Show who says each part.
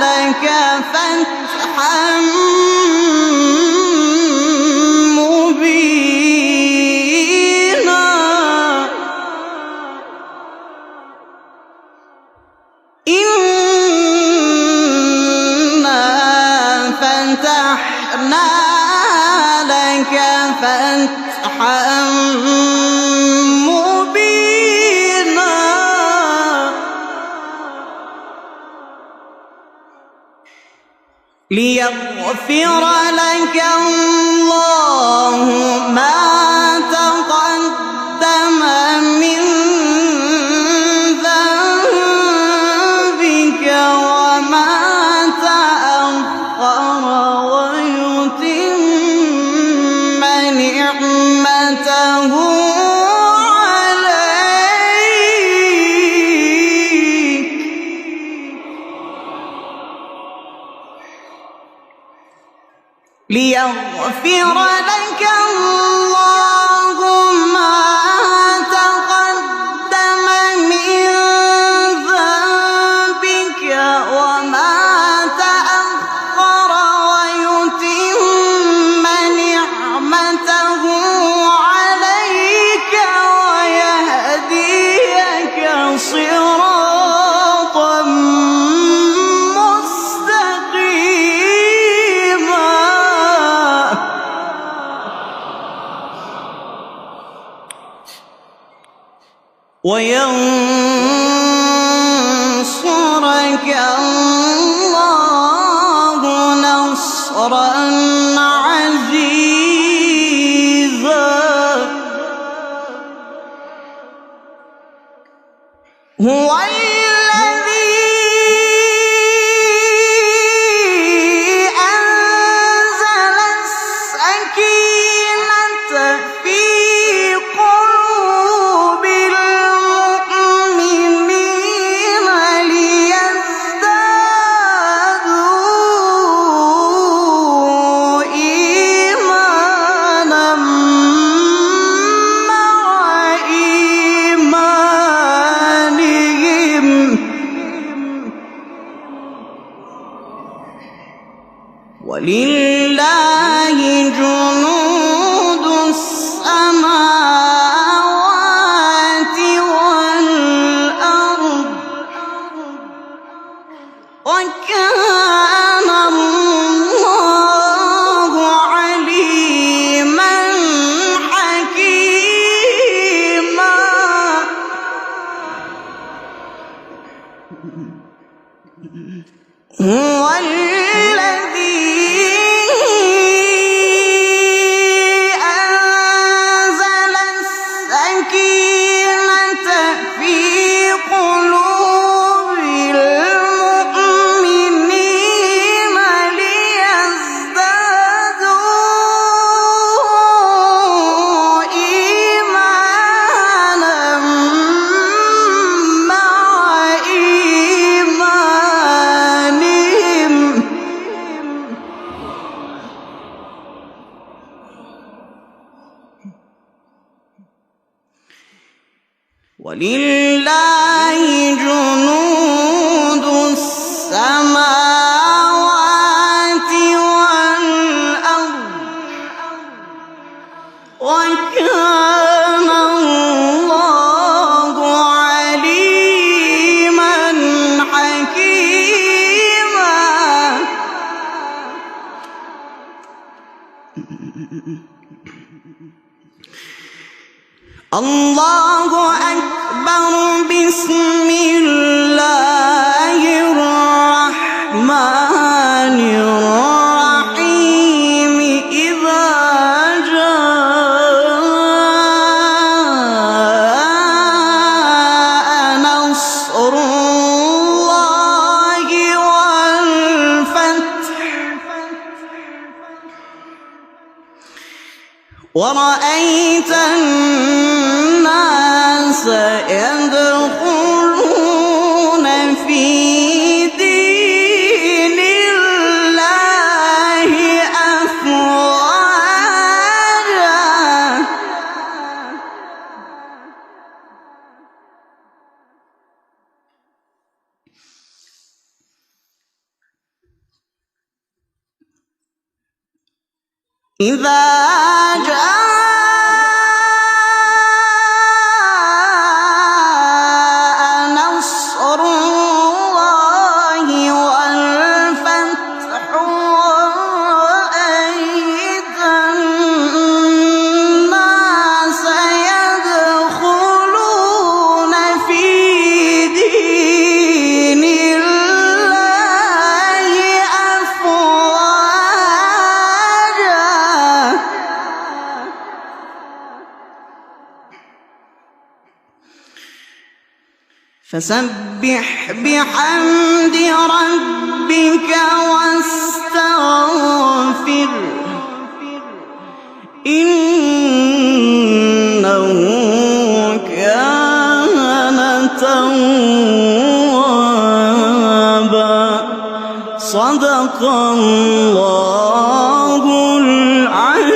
Speaker 1: لك فتحا مبينا إنا فتحنا لك فتحا مبينا ليغفر لك الله ما تقدم من ذنبك وما تأخر ويتم نعمته ليغفر لك الله ما تقدم من ذنبك وما تأخر ويتم نعمته عليك ويهديك صراطا وينصرك الله نصرا عزيزا هو الذي أنزل السكينة في قلوب المؤمنين ليزدادوا إيمانا مع إيمانهم ولله جنود السماوات والأرض وكان الله عليما حكيما هو الذي أنزل السكينة في قلوب المؤمنين ليزدادوا إيمانا مع إيمانهم ولله جنود السماوات والأرض وكان الله عليما حكيما الله أكبر بسم الله الرحمن الرحيم إذا جاء نصر الله والفتح ورأيت الناس يدخلون في دين الله أفواجا إذا جاء نصر الله والفتح ورأيت الناس يدخلون في دين الله أفواجا فسبح بحمد ربك واستغفر إنه كان توابا. صدق الله العظيم.